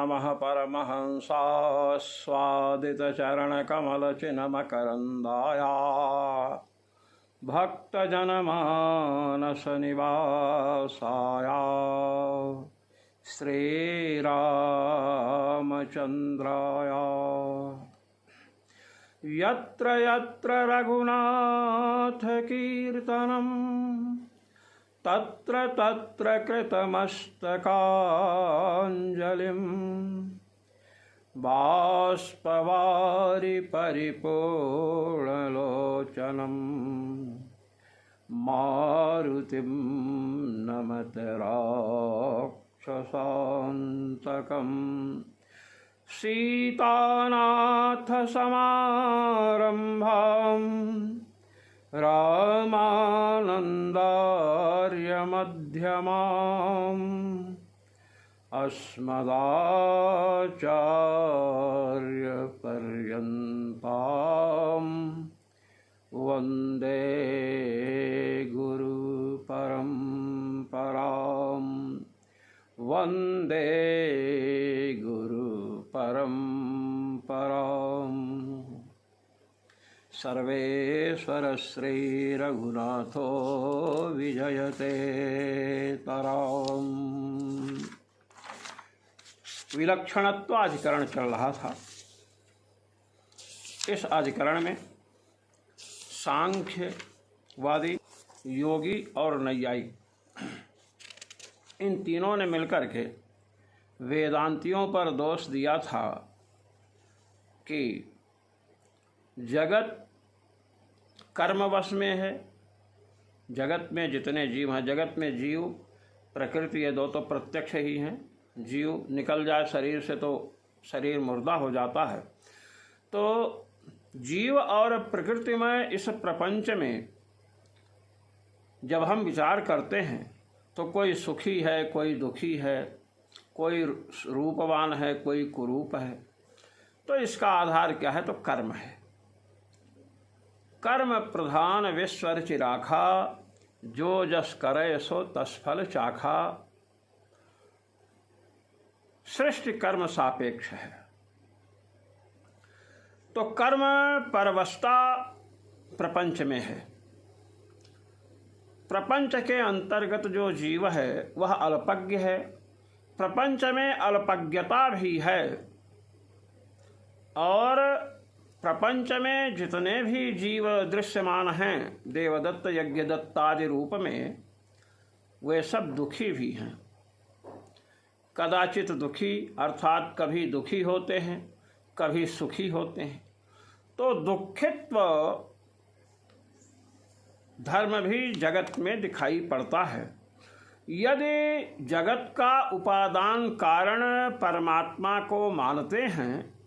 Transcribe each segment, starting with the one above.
नमः परमहंसास्वादितचरणकमलचिन्मकरन्दाय भक्तजनमानसनिवासाय श्रीरामचन्द्राय यत्र यत्र रघुनाथकीर्तनं तत्र तत्र कृतमस्तकाञ्जलिं बाष्पवारि परिपूर्णलोचनं मारुतिं नमत राक्षसान्तकं सीतानाथसमारम्भां रामानन्दार्यमध्यमाम् अस्मदाचार्यपर्यन्तां वन्दे गुरुपरम्परां वन्दे गुरुपरम्पराम्। सर्वेश्वर श्रीरघुनाथो विजयते तराम्। विलक्षणत्व अधिकरण चल रहा था। इस अधिकरण में सांख्यवादी, योगी और नैयायिक, इन तीनों ने मिलकर के वेदांतियों पर दोष दिया था कि जगत कर्मवश में है। जगत में जितने जीव हैं, जगत में जीव प्रकृति ये दो तो प्रत्यक्ष ही हैं। जीव निकल जाए शरीर से तो शरीर मुर्दा हो जाता है। तो जीव और प्रकृति में इस प्रपंच में जब हम विचार करते हैं तो कोई सुखी है, कोई दुखी है, कोई रूपवान है, कोई कुरूप है। तो इसका आधार क्या है? तो कर्म है। कर्म प्रधान विश्वर चिराखा, जो जस करे सो तसफल चाखा। सृष्टि कर्म सापेक्ष है। तो कर्म परवस्ता प्रपंच में है। प्रपंच के अंतर्गत जो जीव है वह अल्पज्ञ है। प्रपंच में अल्पज्ञता भी है। और प्रपंच में जितने भी जीव दृश्यमान हैं देवदत्त यज्ञदत्त आदि रूप में, वे सब दुखी भी हैं। कदाचित दुखी अर्थात कभी दुखी होते हैं, कभी सुखी होते हैं। तो दुखित्व धर्म भी जगत में दिखाई पड़ता है। यदि जगत का उपादान कारण परमात्मा को मानते हैं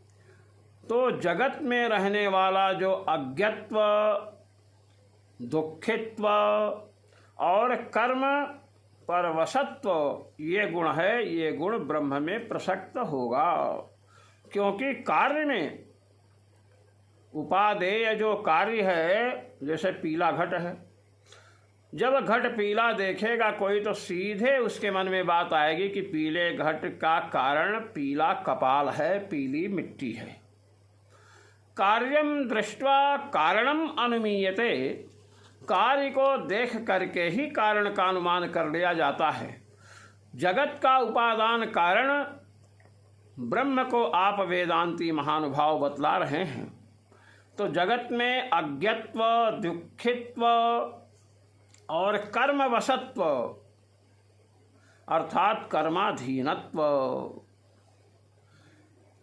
तो जगत में रहने वाला जो अज्ञत्व, दुखित्व और कर्म परवशत्व ये गुण है, ये गुण ब्रह्म में प्रसक्त होगा। क्योंकि कार्य में उपादेय जो कार्य है, जैसे पीला घट है, जब घट पीला देखेगा कोई तो सीधे उसके मन में बात आएगी कि पीले घट का कारण पीला कपाल है, पीली मिट्टी है। कार्यम दृष्ट्वा कारणम अनुमीयते, कार्य को देख करके ही कारण का अनुमान कर लिया जाता है। जगत का उपादान कारण ब्रह्म को आप वेदांती महानुभाव बतला रहे हैं। तो जगत में अज्ञत्व, दुखित्व और कर्मवशत्व अर्थात कर्माधीनत्व,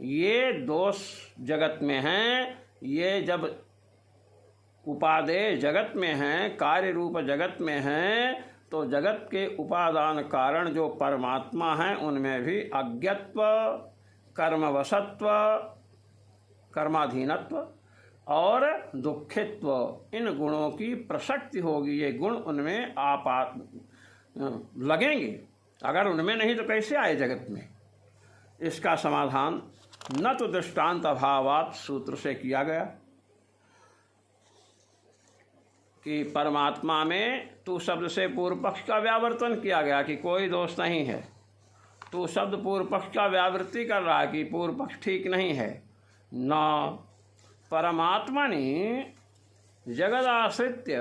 ये दोष जगत में हैं। ये जब उपादेय जगत में हैं, कार्य रूप जगत में हैं, तो जगत के उपादान कारण जो परमात्मा हैं उनमें भी अज्ञत्व, कर्मवशत्व, कर्माधीनत्व और दुखित्व, इन गुणों की प्रसक्ति होगी। ये गुण उनमें लगेंगे। अगर उनमें नहीं तो कैसे आए जगत में? इसका समाधान न तो दृष्टांत अभावात सूत्र से किया गया कि परमात्मा में तू शब्द से पूर्व पक्ष का व्यावर्तन किया गया कि कोई दोष नहीं है। तो शब्द पूर्व पक्ष का व्यावृत्ति कर रहा है कि पूर्व पक्ष ठीक नहीं है। न परमात्मनि जगदाश्रित्य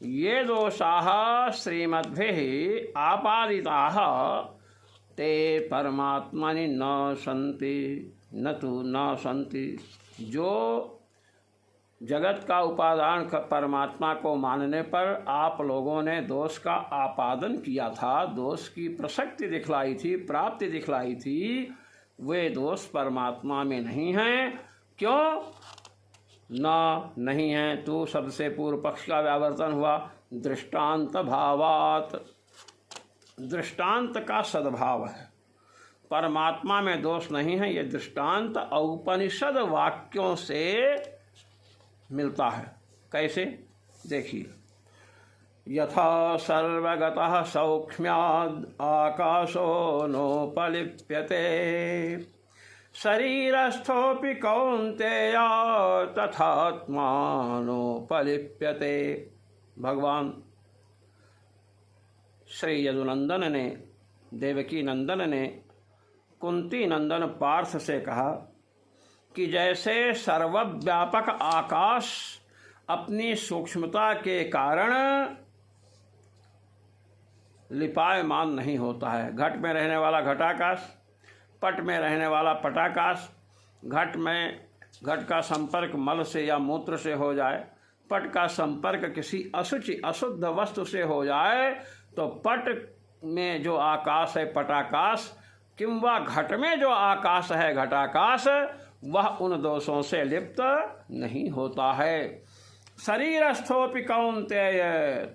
ये दोषाः श्रीमद्भिः आपादिताः ते परमात्मनि न सन्ति न तो न सन्ति। जो जगत का उपादान परमात्मा को मानने पर आप लोगों ने दोष का आपादन किया था, दोष की प्रसक्ति दिखलाई थी, प्राप्ति दिखलाई थी, वे दोष परमात्मा में नहीं हैं। क्यों नहीं है? तो शब्द से पूर्व पक्ष का व्यावर्तन हुआ। दृष्टांत भावात, दृष्टांत का सद्भाव है, परमात्मा में दोष नहीं है। ये दृष्टांत औपनिषद वाक्यों से मिलता है। कैसे? देखिए, यथा सर्वगतः सौक्ष्म्याद् आकाशो नोपलिप्यते शरीरस्थोऽपि कौन्तेय तथात्मानोपलिप्यते। भगवान श्री यदुनंदन ने, देवकी नंदन ने कुंती नंदन पार्थ से कहा कि जैसे सर्वव्यापक आकाश अपनी सूक्ष्मता के कारण लिपायमान नहीं होता है। घट में रहने वाला घटाकाश, पट में रहने वाला पटाकाश, घट का संपर्क मल से या मूत्र से हो जाए, पट का संपर्क किसी अशुचि अशुद्ध वस्तु से हो जाए तो पट में जो आकाश है पटाकाश, किंवा घट में जो आकाश है घटाकाश, वह उन दोषों से लिप्त नहीं होता है। शरीरस्थोपि कौन्तेय,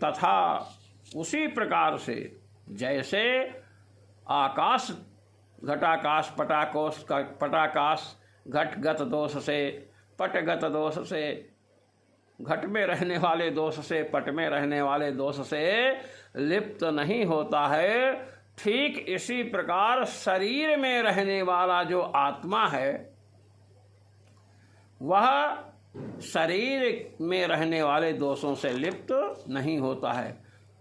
तथा उसी प्रकार से जैसे आकाश घटाकाश पटाकाश घटगत दोष से, पटगत दोष से, घट में रहने वाले दोष से, पट में रहने वाले दोष से लिप्त नहीं होता है, ठीक इसी प्रकार शरीर में रहने वाला जो आत्मा है वह शरीर में रहने वाले दोषों से लिप्त नहीं होता है।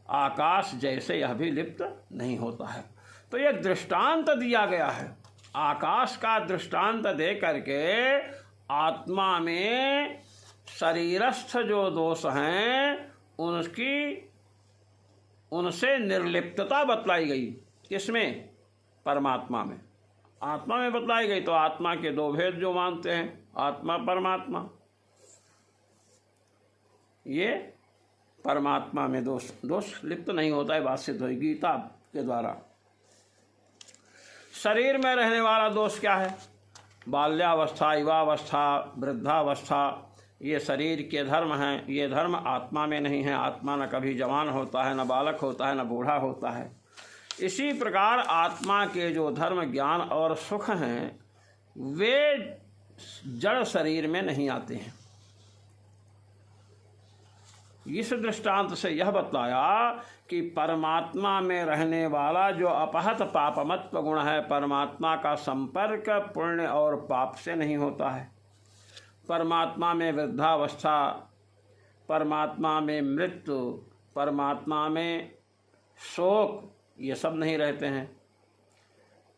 आकाश जैसे यह भी लिप्त नहीं होता है। तो यह दृष्टांत दिया गया है। आकाश का दृष्टांत दे करके आत्मा में शरीरस्थ जो दोष हैं उनसे निर्लिप्तता बतलाई गई। किसमें? परमात्मा में। आत्मा में बतलाई गई। तो आत्मा के दो भेद जो मानते हैं, आत्मा परमात्मा, ये परमात्मा में दोष लिप्त नहीं होता है। बात सिद्ध हुई गीता के द्वारा। शरीर में रहने वाला दोष क्या है? बाल्यावस्था, युवावस्था, वृद्धावस्था, ये शरीर के धर्म हैं। ये धर्म आत्मा में नहीं है। आत्मा न कभी जवान होता है, न बालक होता है, न बूढ़ा होता है। इसी प्रकार आत्मा के जो धर्म, ज्ञान और सुख हैं वे जड़ शरीर में नहीं आते हैं। इस दृष्टांत से यह बतलाया कि परमात्मा में रहने वाला जो अपहत पापमत्व गुण है, परमात्मा का संपर्क पुण्य और पाप से नहीं होता है। परमात्मा में वृद्धावस्था, परमात्मा में मृत्यु, परमात्मा में शोक, ये सब नहीं रहते हैं।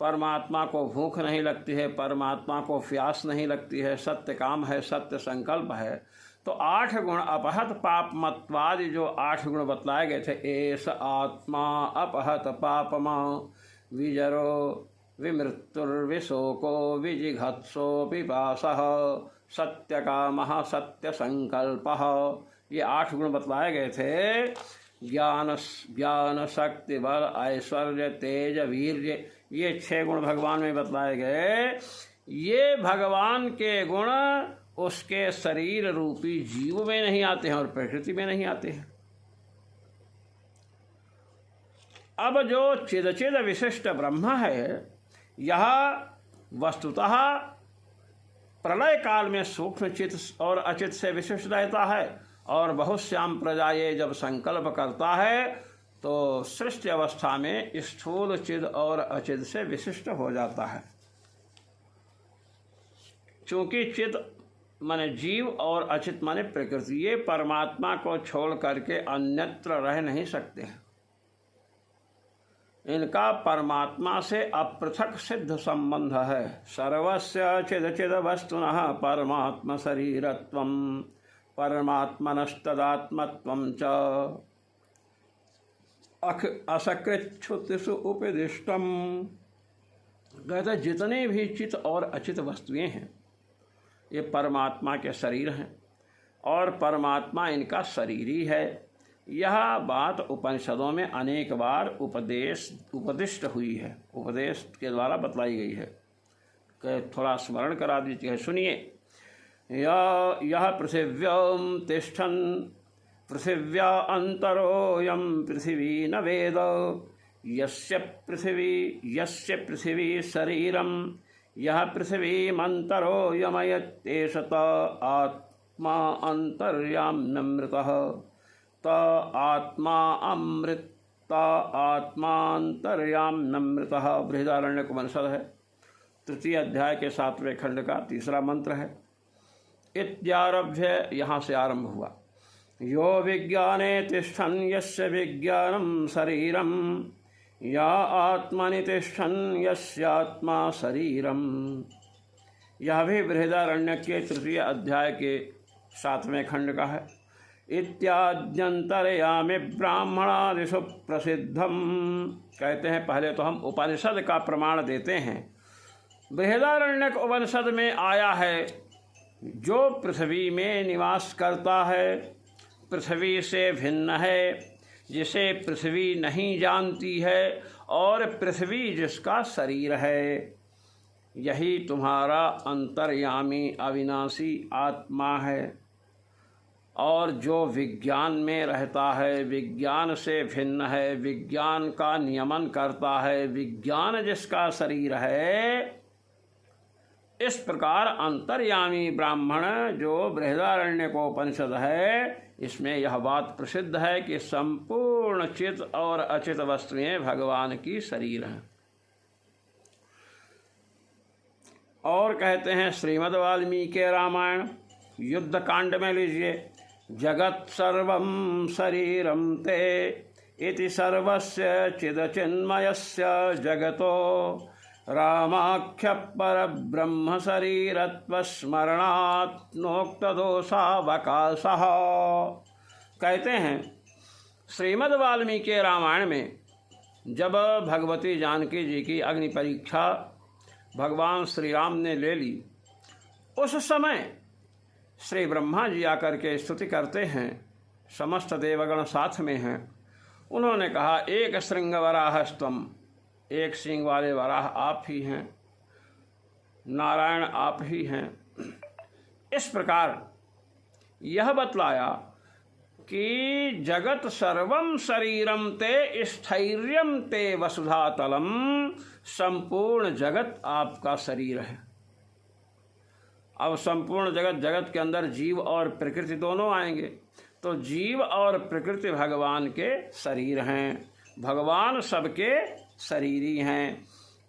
परमात्मा को भूख नहीं लगती है, परमात्मा को प्यास नहीं लगती है, सत्य काम है, सत्य संकल्प है। तो 8 गुण अपहत पाप मत्वादि जो 8 गुण बतलाए गए थे, एस आत्मा अपहत पापमा विजरो विमृत्युर्विशोको विजिघत्सो पिपासः सत्य कामः सत्य संकल्पः, ये 8 गुण बतलाए गए थे। ज्ञान शक्ति बल ऐश्वर्य तेज वीर्य, ये 6 गुण भगवान में बतलाए गए। ये भगवान के गुण उसके शरीर रूपी जीव में नहीं आते हैं और प्रकृति में नहीं आते हैं। अब जो चिदचिद विशिष्ट ब्रह्म है, यह वस्तुतः प्रलय काल में सूक्ष्म चित और अचित से विशिष्ट रहता है और बहुत श्याम प्रजा ये जब संकल्प करता है तो सृष्टि अवस्था में स्थूल चिद और अचिद से विशिष्ट हो जाता है। चूँकि चिद माने जीव और अचित माने प्रकृति, ये परमात्मा को छोड़ करके अन्यत्र रह नहीं सकते हैं। इनका परमात्मा से अपृथक सिद्ध संबंध है। सर्वस्य चिद चिद वस्तुनः परमात्म शरीरत्वं परमात्मनस्तदात्मत्वं च असकृच्छ्रुतिषु उपदिष्टम। कहते जितने भी चित और अचित वस्तुएं हैं ये परमात्मा के शरीर हैं और परमात्मा इनका शरीर ही है। यह बात उपनिषदों में अनेक बार उपदिष्ट हुई है, उपदेश के द्वारा बतलाई गई है। थोड़ा स्मरण करा दीजिए, सुनिए। यह पृथिव्यां तिष्ठन् पृथिव्या अंतरोऽयं पृथिवी न वेद यस्य पृथिवी शरीरं यह पृथिवीमन्तरोऽयमयत्येष त आत्मा अन्तर्याम्यमृतः त आत्मा आत्मान्तर्याम्यमृतः। बृहदारण्यक उपनिषद है, 3 अध्याय के 7वें खंड का 3रा मंत्र है। इत्यारभ्य यहाँ से आरंभ हुआ। यो विज्ञाने तिष्ठन् यस्य विज्ञानं शरीरं या आत्मनि तिष्ठन् यस्यात्मा शरीरम। यह भी बृहदारण्यक के 3 अध्याय के 7वें खंड का है। इत्याद्यंतरयामि ब्राह्मणादिषु प्रसिद्धम। कहते हैं पहले तो हम उपनिषद का प्रमाण देते हैं। बृहदारण्यक उपनिषद में आया है जो पृथ्वी में निवास करता है, पृथ्वी से भिन्न है, जिसे पृथ्वी नहीं जानती है और पृथ्वी जिसका शरीर है, यही तुम्हारा अंतर्यामी अविनाशी आत्मा है। और जो विज्ञान में रहता है, विज्ञान से भिन्न है, विज्ञान का नियमन करता है, विज्ञान जिसका शरीर है, इस प्रकार अंतर्यामी ब्राह्मण जो बृहदारण्यकोपनिषद है, इसमें यह बात प्रसिद्ध है कि संपूर्ण चित और अचित वस्तुएं भगवान की शरीर हैं। और कहते हैं श्रीमद् वाल्मीकि रामायण युद्ध कांड में लीजिए, जगत सर्वं शरीरं ते इति सर्वस्य चिदचिन्मयस्य जगतो रामाख्य परब्रह्म शरीरत्वस्मरणात् नोक्तदोषावकाशः। कहते हैं श्रीमद् वाल्मीकि रामायण में जब भगवती जानकी जी की अग्नि परीक्षा भगवान श्री राम ने ले ली, उस समय श्री ब्रह्मा जी आकर के स्तुति करते हैं, समस्त देवगण साथ में हैं। उन्होंने कहा एक श्रृंग वराहस्त्वम, एक सींग वाले वराह आप ही हैं, नारायण आप ही हैं। इस प्रकार यह बतलाया कि जगत सर्वं शरीरम ते स्थैर्यम ते वसुधातलम, संपूर्ण जगत आपका शरीर है। अब संपूर्ण जगत, जगत के अंदर जीव और प्रकृति दोनों आएंगे, तो जीव और प्रकृति भगवान के शरीर हैं, भगवान सबके शरीरी हैं।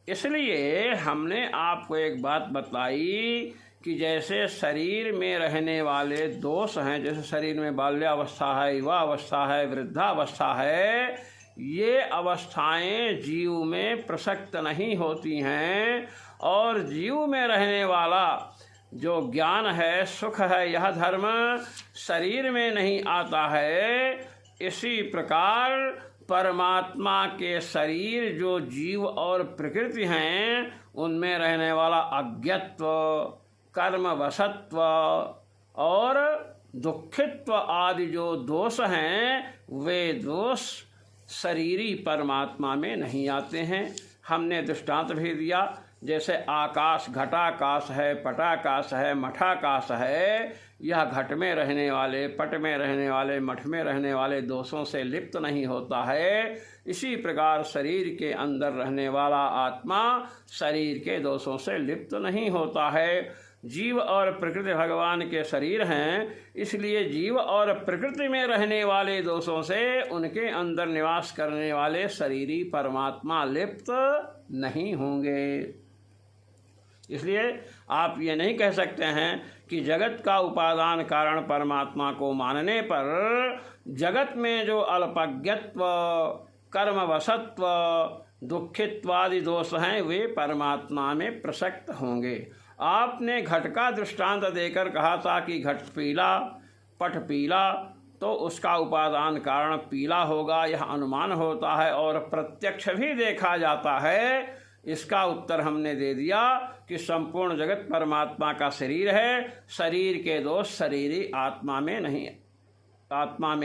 इसलिए हमने आपको एक बात बताई कि जैसे शरीर में रहने वाले दोष हैं, जैसे शरीर में बाल्यावस्था है, युवावस्था है, वृद्धावस्था है, ये अवस्थाएं जीव में प्रसक्त नहीं होती हैं। और जीव में रहने वाला जो ज्ञान है, सुख है, यह धर्म शरीर में नहीं आता है। इसी प्रकार परमात्मा के शरीर जो जीव और प्रकृति हैं, उनमें रहने वाला अज्ञत्व, कर्म वशत्व और दुखित्व आदि जो दोष हैं, वे दोष शरीरी परमात्मा में नहीं आते हैं। हमने दृष्टांत भी दिया, जैसे आकाश घटाकाश है, पटाकाश है, मठाकाश है। यह घट में रहने वाले, पट में रहने वाले, मठ में रहने वाले दोषों से लिप्त नहीं होता है। इसी प्रकार शरीर के अंदर रहने वाला आत्मा शरीर के दोषों से लिप्त नहीं होता है। जीव और प्रकृति भगवान के शरीर हैं, इसलिए जीव और प्रकृति में रहने वाले दोषों से उनके अंदर निवास करने वाले शरीरी परमात्मा लिप्त नहीं होंगे। इसलिए आप ये नहीं कह सकते हैं कि जगत का उपादान कारण परमात्मा को मानने पर जगत में जो अल्पज्ञत्व, कर्मवशत्व दुखित्वादि दोष हैं वे परमात्मा में प्रसक्त होंगे। आपने घट का दृष्टांत देकर कहा था कि घट पीला, पट पीला, तो उसका उपादान कारण पीला होगा, यह अनुमान होता है और प्रत्यक्ष भी देखा जाता है। इसका उत्तर हमने दे दिया कि संपूर्ण जगत परमात्मा का शरीर है। शरीर के दोष शरीरी आत्मा में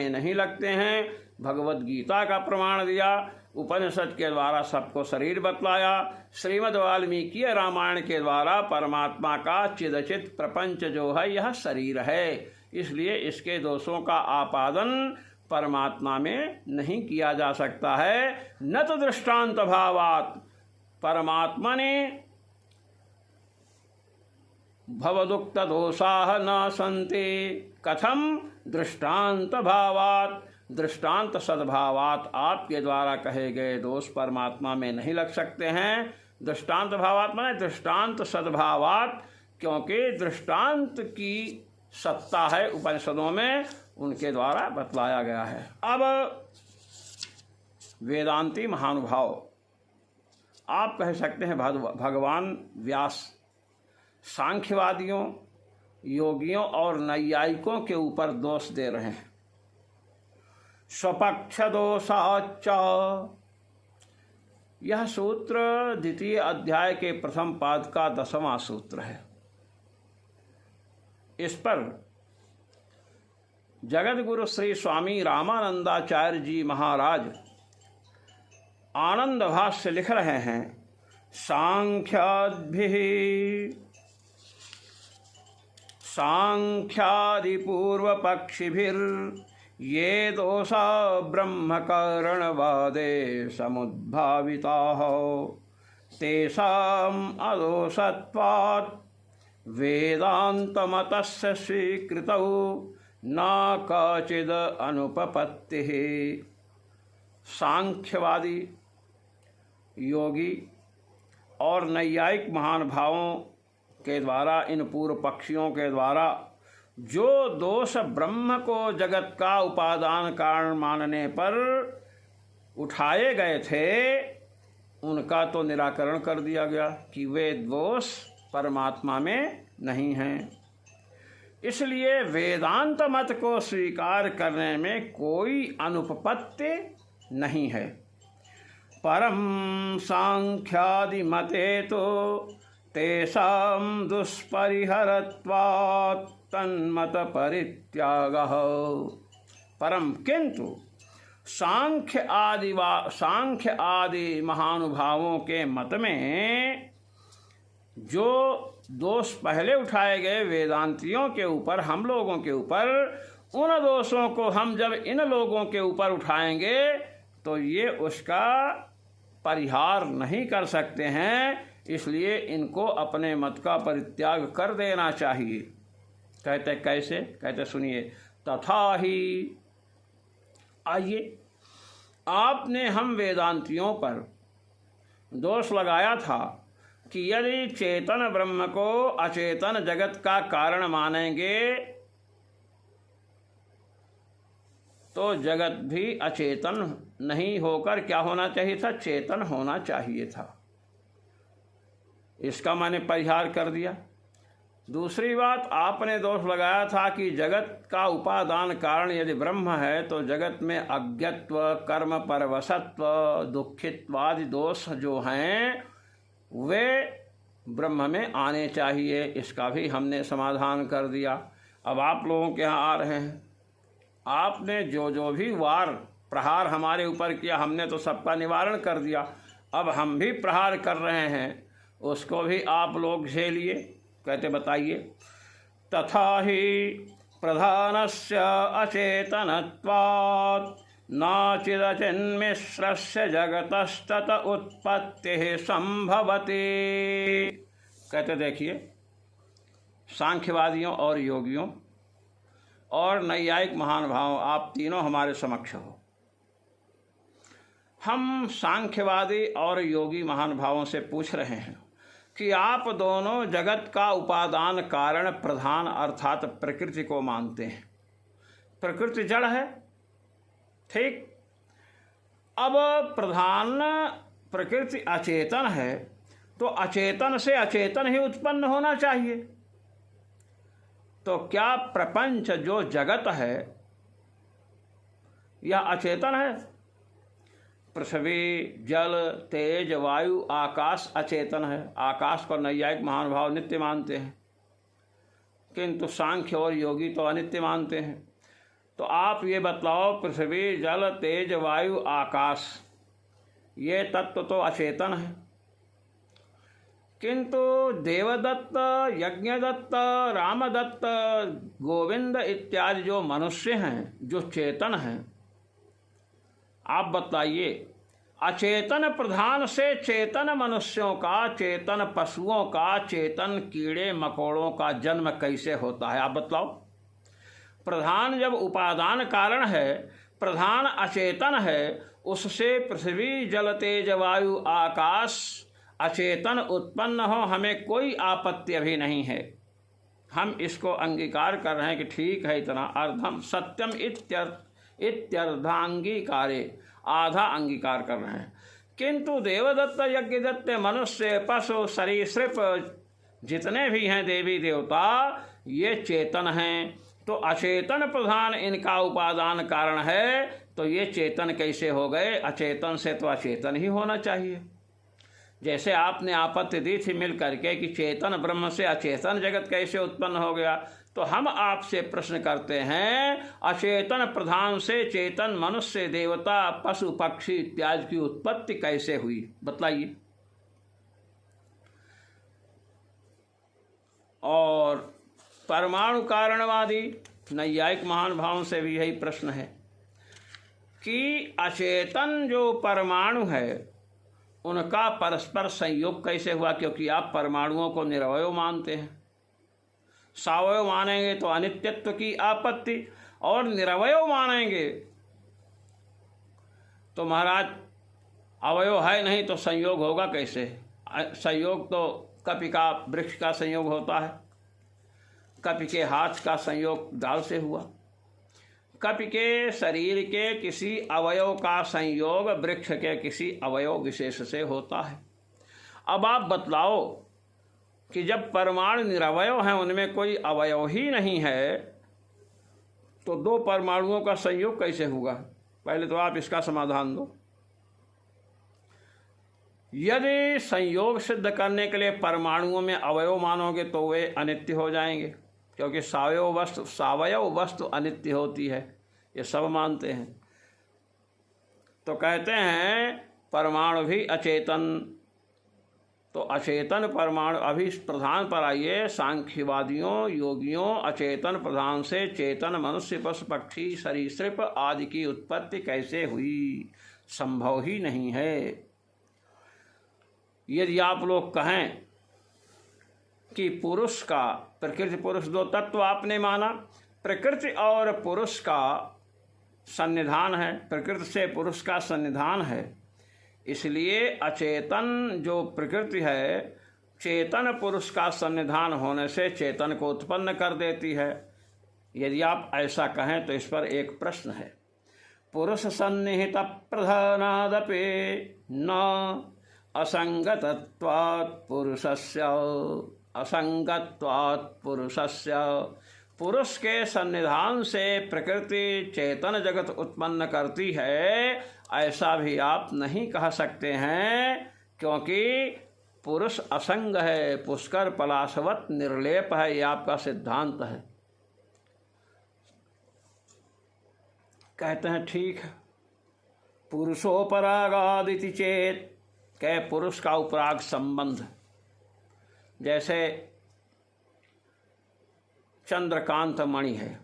नहीं लगते हैं। भगवत गीता का प्रमाण दिया, उपनिषद के द्वारा सबको शरीर बतलाया, श्रीमद् वाल्मीकि रामायण के द्वारा परमात्मा का चिदचित प्रपंच जो है यह शरीर है। इसलिए इसके दोषों का आपादन परमात्मा में नहीं किया जा सकता है। न तो दृष्टांत भावात परमात्मा ने भवदुक्त दोषाः न सन्ति, कथम दृष्टांत भावात, दृष्टांत सद्भावात आपके द्वारा कहे गए दोष परमात्मा में नहीं लग सकते हैं। दृष्टांत भावात माने दृष्टांत सद्भावात, क्योंकि दृष्टांत की सत्ता है उपनिषदों में, उनके द्वारा बतलाया गया है। अब वेदांती महानुभाव, आप कह सकते हैं भगवान व्यास, सांख्यवादियों, योगियों और नैयायिकों के ऊपर दोष दे रहे हैं। स्वपक्ष दोषाच्च, यह सूत्र द्वितीय अध्याय के प्रथम पाद का 10वां सूत्र है। इस पर जगत गुरु श्री स्वामी रामानंदाचार्य जी महाराज आनंद भाष्य लिख रहे हैं। सांख्यादि पूर्व पक्षिभिर ये दोषा ब्रह्मकरणवादे समुद्भाविताः तेषाम् अदोषत्वात् वेदान्तमतस्य स्वीकृतौ न काचिद अनुपपत्तिः। सांख्यवादी, योगी और नैयायिक महानुभावों के द्वारा, इन पूर्व पक्षियों के द्वारा जो दोष ब्रह्म को जगत का उपादान कारण मानने पर उठाए गए थे, उनका तो निराकरण कर दिया गया कि वे दोष परमात्मा में नहीं हैं। इसलिए वेदांत मत को स्वीकार करने में कोई अनुपपत्ति नहीं है। परम सांख्यादि मते तो तेषां दुष्परिहरत्वात् तन्मत परित्यागः। परम किंतु सांख्य आदि महानुभावों के मत में जो दोष पहले उठाए गए वेदांतियों के ऊपर, हम लोगों के ऊपर, उन दोषों को हम जब इन लोगों के ऊपर उठाएंगे तो ये उसका परिहार नहीं कर सकते हैं। इसलिए इनको अपने मत का परित्याग कर देना चाहिए। कहते कैसे? कहते सुनिए। तथा ही, आइए, आपने हम वेदांतियों पर दोष लगाया था कि यदि चेतन ब्रह्म को अचेतन जगत का कारण मानेंगे तो जगत भी अचेतन नहीं होकर क्या होना चाहिए था? चेतन होना चाहिए था। इसका मैंने परिहार कर दिया। दूसरी बात, आपने दोष लगाया था कि जगत का उपादान कारण यदि ब्रह्म है तो जगत में अज्ञत्व, कर्म परवशत्व, दुखित्वादि दोष जो हैं वे ब्रह्म में आने चाहिए। इसका भी हमने समाधान कर दिया। अब आप लोगों के यहाँ आ रहे हैं। आपने जो भी वार प्रहार हमारे ऊपर किया, हमने तो सबका निवारण कर दिया। अब हम भी प्रहार कर रहे हैं, उसको भी आप लोग झेलिए। कहते बताइए। तथा ही प्रधानस्य अचेतनत्वात् नाचिदचिन्मिश्रस्य जगतस्तत उत्पत्तिः संभवति। कहते देखिए, सांख्यवादियों और योगियों और नैयायिक महानुभावों, आप तीनों हमारे समक्ष हो। हम सांख्यवादी और योगी महानुभावों से पूछ रहे हैं कि आप दोनों जगत का उपादान कारण प्रधान अर्थात प्रकृति को मानते हैं। प्रकृति जड़ है, ठीक। अब प्रधान प्रकृति अचेतन है तो अचेतन से अचेतन ही उत्पन्न होना चाहिए। तो क्या प्रपंच जो जगत है यह अचेतन है? पृथ्वी, जल, तेज, वायु, आकाश अचेतन है। आकाश को नैयायिक महानुभाव नित्य मानते हैं, किंतु सांख्य और योगी तो अनित्य मानते हैं। तो आप ये बतलाओ, पृथ्वी, जल, तेज, वायु, आकाश ये तत्व तो अचेतन है, किंतु देवदत्त, यज्ञदत्त, रामदत्त, गोविंद इत्यादि जो मनुष्य हैं, जो चेतन हैं, आप बताइए अचेतन प्रधान से चेतन मनुष्यों का, चेतन पशुओं का, चेतन कीड़े मकोड़ों का जन्म कैसे होता है? आप बतलाओ। प्रधान जब उपादान कारण है, प्रधान अचेतन है, उससे पृथ्वी, जल, तेज, वायु, आकाश अचेतन उत्पन्न हो, हमें कोई आपत्ति अभी नहीं है। हम इसको अंगीकार कर रहे हैं कि ठीक है, इतना अर्धम सत्यम इत्यर्धांगीकारे, आधा अंगीकार कर रहे हैं। किंतु देवदत्त, यज्ञदत्त, मनुष्य, पशु, सरीसृप जितने भी हैं देवी देवता, ये चेतन हैं। तो अचेतन प्रधान इनका उपादान कारण है, तो ये चेतन कैसे हो गए? अचेतन से तो अचेतन ही होना चाहिए। जैसे आपने आपत्ति दी थी मिल करके कि चेतन ब्रह्म से अचेतन जगत कैसे उत्पन्न हो गया, तो हम आपसे प्रश्न करते हैं, अचेतन प्रधान से चेतन मनुष्य, देवता, पशु, पक्षी इत्यादि की उत्पत्ति कैसे हुई? बतलाइए। और परमाणु कारणवादी नैयायिक महानुभावों से भी यही प्रश्न है कि अचेतन जो परमाणु है उनका परस्पर संयोग कैसे हुआ? क्योंकि आप परमाणुओं को निरवय मानते हैं। सावयव मानेंगे तो अनित्यत्व की आपत्ति, और निरवय मानेंगे तो महाराज अवयव है नहीं तो संयोग होगा कैसे? संयोग तो कपि का वृक्ष का संयोग होता है, कपि के हाथ का संयोग डाल से हुआ, कपि के शरीर के किसी अवयव का संयोग वृक्ष के किसी अवयव विशेष से होता है। अब आप बतलाओ कि जब परमाणु निरवयव हैं, उनमें कोई अवयव ही नहीं है, तो दो परमाणुओं का संयोग कैसे होगा? पहले तो आप इसका समाधान दो। यदि संयोग सिद्ध करने के लिए परमाणुओं में अवयव मानोगे तो वे अनित्य हो जाएंगे, क्योंकि सावयव वस्तु अनित्य होती है, ये सब मानते हैं। तो कहते हैं परमाणु भी अचेतन, तो अचेतन परमाणु अभी प्रधान पर आइए। सांख्यवादियों, योगियों, अचेतन प्रधान से चेतन मनुष्य, पशु, पक्षी, सरीसृप आदि की उत्पत्ति कैसे हुई? संभव ही नहीं है। यदि आप लोग कहें कि पुरुष का, प्रकृति पुरुष दो तत्व आपने माना, प्रकृति और पुरुष का सन्निधान है, प्रकृति से पुरुष का सन्निधान है, इसलिए अचेतन जो प्रकृति है चेतन पुरुष का सन्निधान होने से चेतन को उत्पन्न कर देती है। यदि आप ऐसा कहें तो इस पर एक प्रश्न है। पुरुष सन्निहित प्रधानादपि न असंगतत्वात् पुरुषस्य, असंगत्वात् पुरुषस्य। पुरुष के सन्निधान से प्रकृति चेतन जगत उत्पन्न करती है, ऐसा भी आप नहीं कह सकते हैं, क्योंकि पुरुष असंग है, पुष्कर पलाशवत निर्लेप है, ये आपका सिद्धांत है। कहते हैं ठीक है, पुरुषोपरागादिति चेत, कह पुरुष का उपराग संबंध, जैसे चंद्रकांत मणि है,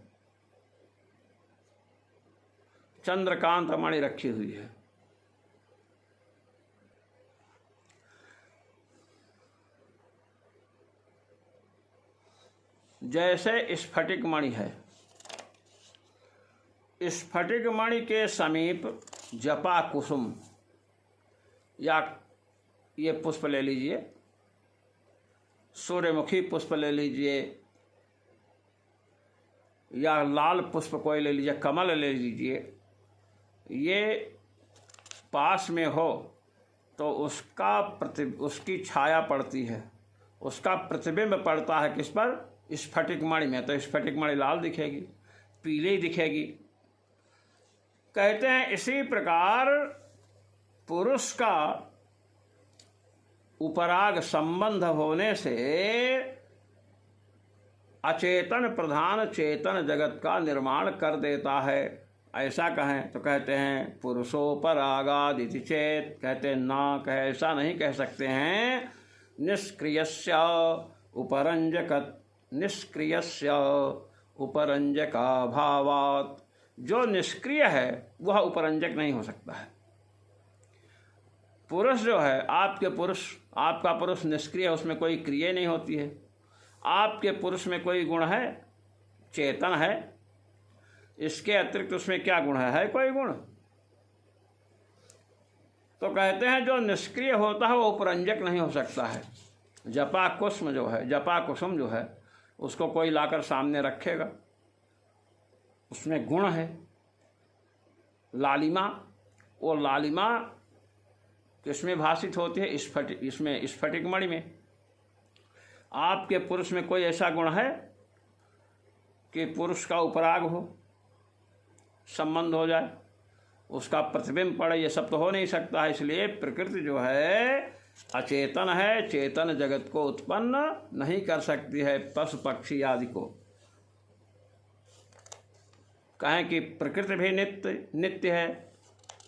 चंद्रकांत मणि रखी हुई है, जैसे स्फटिक मणि है, स्फटिक मणि के समीप जपा कुसुम, या ये पुष्प ले लीजिए, सूर्यमुखी पुष्प ले लीजिए, या लाल पुष्प कोई ले लीजिए, कमल ले लीजिए, ये पास में हो तो उसकी छाया पड़ती है, उसका प्रतिबिंब पड़ता है किस पर? स्फटिक मणि में। तो स्फटिक मणि लाल दिखेगी, पीली दिखेगी। कहते हैं इसी प्रकार पुरुष का उपराग संबंध होने से अचेतन प्रधान चेतन जगत का निर्माण कर देता है। ऐसा कहें तो कहते हैं पुरुषोपरागादिति चेत, कहते हैं ना, कहे ऐसा नहीं कह सकते हैं। निष्क्रियस्य उपरंजकाभावात्, जो निष्क्रिय है वह उपरंजक नहीं हो सकता है। पुरुष जो है, आपका पुरुष निष्क्रिय, उसमें कोई क्रिया नहीं होती है। आपके पुरुष में कोई गुण है? चेतन है। इसके अतिरिक्त उसमें क्या गुण है कोई गुण? तो कहते हैं जो निष्क्रिय होता है वो उपरंजक नहीं हो सकता है। जपा कुसुम जो है उसको कोई लाकर सामने रखेगा, उसमें गुण है लालिमा। वो लालिमा किसमें भाषित होती है? स्फटिक मणि में। आपके पुरुष में कोई ऐसा गुण है कि पुरुष का उपराग हो, संबंध हो जाए, उसका प्रतिबिंब पड़े? ये सब तो हो नहीं सकता है। इसलिए प्रकृति जो है अचेतन है, चेतन जगत को उत्पन्न नहीं कर सकती है, पशु पक्षी आदि को। कहें कि प्रकृति भी नित्य है,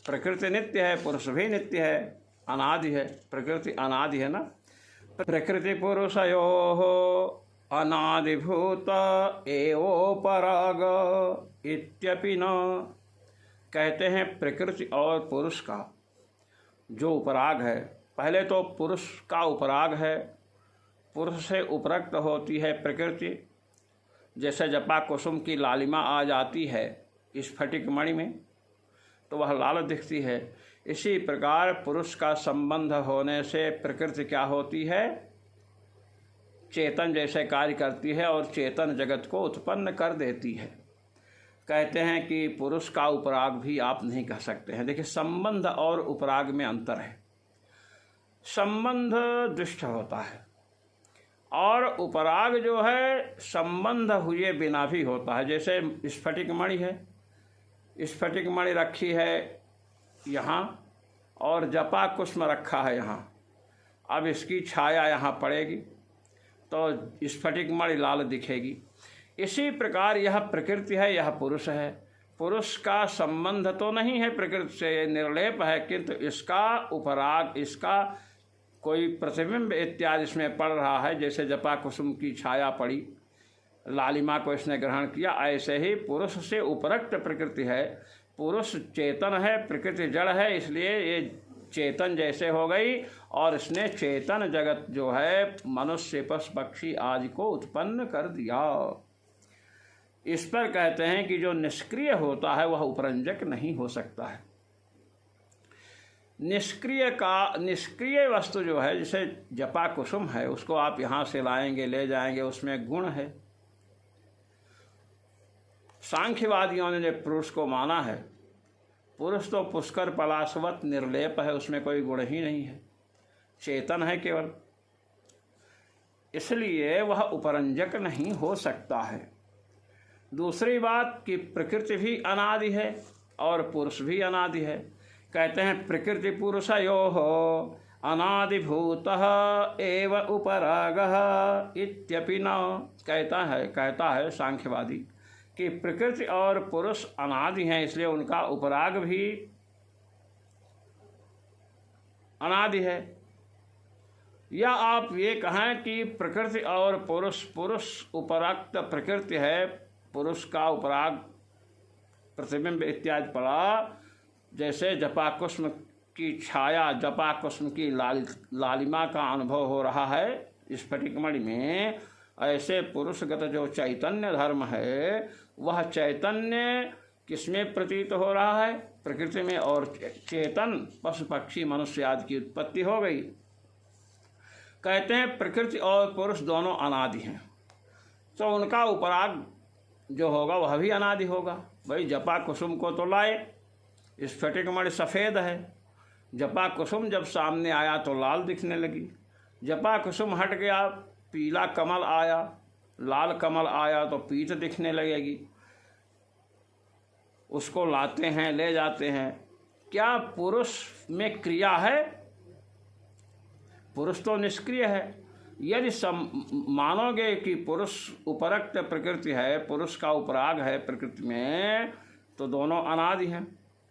प्रकृति नित्य है, पुरुष भी नित्य है, अनादि है। प्रकृति अनादि है ना। प्रकृति पुरुषयोः अनादिभूत एवोपराग इत्यपि न, कहते हैं प्रकृति और पुरुष का जो उपराग है, पहले तो पुरुष का उपराग है, पुरुष से उपरक्त होती है प्रकृति। जैसे जपा कुसुम की लालिमा आ जाती है स्फटिक मणि में तो वह लाल दिखती है, इसी प्रकार पुरुष का संबंध होने से प्रकृति क्या होती है? चेतन जैसे कार्य करती है और चेतन जगत को उत्पन्न कर देती है। कहते हैं कि पुरुष का उपराग भी आप नहीं कह सकते हैं। देखिए, संबंध और उपराग में अंतर है। संबंध दुष्ट होता है और उपराग जो है संबंध हुए बिना भी होता है। जैसे स्फटिक मणि है, स्फटिक मणि रखी है यहाँ और जपा कुसुम रखा है यहाँ। अब इसकी छाया यहाँ पड़ेगी तो स्फटिक मणि लाल दिखेगी। इसी प्रकार यह प्रकृति है, यह पुरुष है। पुरुष का संबंध तो नहीं है प्रकृति से, निर्लेप है, किंतु इसका उपराग, इसका कोई प्रतिबिंब इत्यादि इसमें पड़ रहा है। जैसे जपा कुसुम की छाया पड़ी, लालिमा को इसने ग्रहण किया, ऐसे ही पुरुष से उपरक्त प्रकृति है। पुरुष चेतन है, प्रकृति जड़ है, इसलिए ये चेतन जैसे हो गई और इसने चेतन जगत जो है मनुष्य पशु पक्षी आदि को उत्पन्न कर दिया। इस पर कहते हैं कि जो निष्क्रिय होता है वह उपरंजक नहीं हो सकता है। निष्क्रिय वस्तु जो है, जैसे जपा कुसुम है, उसको आप यहाँ से लाएंगे, ले जाएंगे, उसमें गुण है। सांख्यवादियों ने पुरुष को माना है, पुरुष तो पुष्कर पलाशवत निर्लेप है, उसमें कोई गुण ही नहीं है, चेतन है केवल, इसलिए वह उपरंजक नहीं हो सकता है। दूसरी बात कि प्रकृति भी अनादि है और पुरुष भी अनादि है। कहते हैं प्रकृति पुरुषयोः अनादिभूतः एव उपरागः इत्यपि न, कहता है सांख्यवादी कि प्रकृति और पुरुष अनादि हैं, इसलिए उनका उपराग भी अनादि है। या आप ये कहें कि प्रकृति और पुरुष उपराक्त प्रकृति है, पुरुष का उपराग प्रतिबिंब इत्यादि पड़ा। जैसे जपा कुसुम की छाया, जपा कुसुम की लालिमा का अनुभव हो रहा है स्फटिक मणि में, ऐसे पुरुषगत जो चैतन्य धर्म है वह चैतन्य किसमें प्रतीत हो रहा है? प्रकृति में। और चेतन पशु पक्षी मनुष्य आदि की उत्पत्ति हो गई। कहते हैं प्रकृति और पुरुष दोनों अनादि हैं, तो उनका उपराग जो होगा वह भी अनादि होगा। भाई जपा कुसुम को तो लाए, स्फटिक मणि सफ़ेद है, जपा कुसुम जब सामने आया तो लाल दिखने लगी, जपा कुसुम हट गया, पीला कमल आया, लाल कमल आया तो पीत दिखने लगेगी। उसको लाते हैं, ले जाते हैं। क्या पुरुष में क्रिया है? पुरुष तो निष्क्रिय है। यदि मानोगे कि पुरुष उपरक्त प्रकृति है, पुरुष का उपराग है प्रकृति में, तो दोनों अनादि हैं।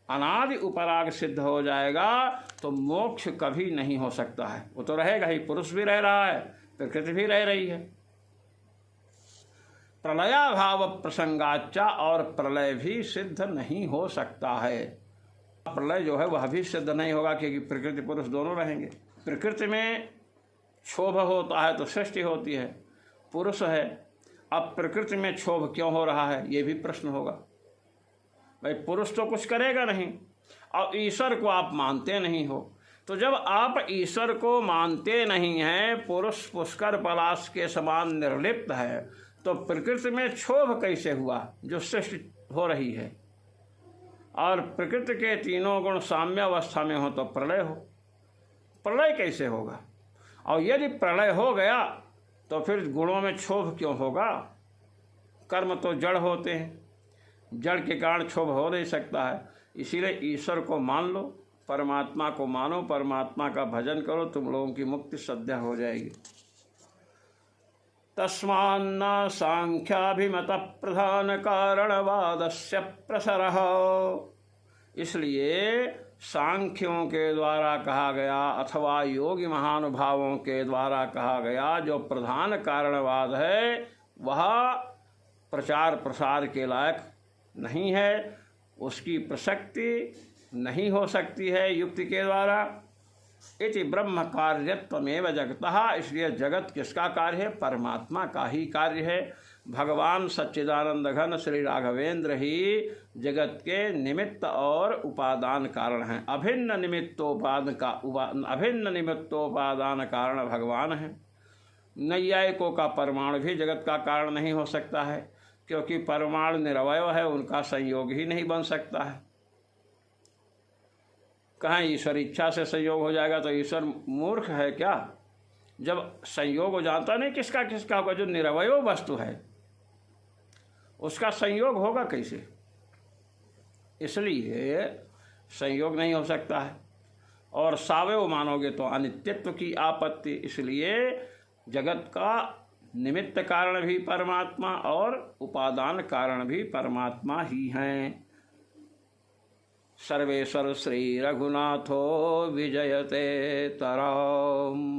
अनादि उपराग सिद्ध हो जाएगा तो मोक्ष कभी नहीं हो सकता है। वो तो रहेगा ही, पुरुष भी रह रहा है, प्रकृति भी रह रही है। प्रलयाभाव प्रसंगाचा, और प्रलय भी सिद्ध नहीं हो सकता है। प्रलय जो है वह भी सिद्ध नहीं होगा, क्योंकि प्रकृति पुरुष दोनों रहेंगे। प्रकृति में क्षोभ होता है तो सृष्टि होती है, पुरुष है। अब प्रकृति में क्षोभ क्यों हो रहा है, ये भी प्रश्न होगा। भाई पुरुष तो कुछ करेगा नहीं, और ईश्वर को आप मानते नहीं हो। तो जब आप ईश्वर को मानते नहीं हैं, पुरुष पुष्कर पलाश के समान निर्लिप्त है, तो प्रकृति में क्षोभ कैसे हुआ जो सृष्टि हो रही है? और प्रकृति के तीनों गुण साम्यावस्था में हो तो प्रलय हो। प्रलय कैसे होगा? और यदि प्रलय हो गया तो फिर गुणों में क्षोभ क्यों होगा? कर्म तो जड़ होते हैं, जड़ के कारण क्षोभ हो नहीं सकता है। इसीलिए ईश्वर को मान लो, परमात्मा को मानो, परमात्मा का भजन करो, तुम लोगों की मुक्ति सद्य हो जाएगी। तस्मान्न सांख्याभिमत प्रधान कारणवादस्य प्रसरः। इसलिए सांख्यों के द्वारा कहा गया अथवा योगी महानुभावों के द्वारा कहा गया जो प्रधान कारणवाद है, वह प्रचार प्रसार के लायक नहीं है, उसकी प्रसक्ति नहीं हो सकती है युक्ति के द्वारा। इति ब्रह्म कार्यत्वमेव जगतः। इसलिए जगत किसका कार्य है? परमात्मा का ही कार्य है। भगवान सच्चिदानंद घन श्री राघवेंद्र ही जगत के निमित्त और उपादान कारण हैं। अभिन्न निमित्तोपादान कारण भगवान हैं। नैयायिकों का परमाणु भी जगत का कारण नहीं हो सकता है, क्योंकि परमाणु निरवय है, उनका संयोग ही नहीं बन सकता है। कहाँ ईश्वर इच्छा से संयोग हो जाएगा? तो ईश्वर मूर्ख है क्या? जब संयोग हो जाता नहीं किसका किसका होगा, जो निरवय वस्तु है उसका संयोग होगा कैसे? इसलिए संयोग नहीं हो सकता है। और सावयव मानोगे तो अनित्यत्व की आपत्ति। इसलिए जगत का निमित्त कारण भी परमात्मा और उपादान कारण भी परमात्मा ही हैं। सर्वेश्वर श्री रघुनाथो विजयते तरम्।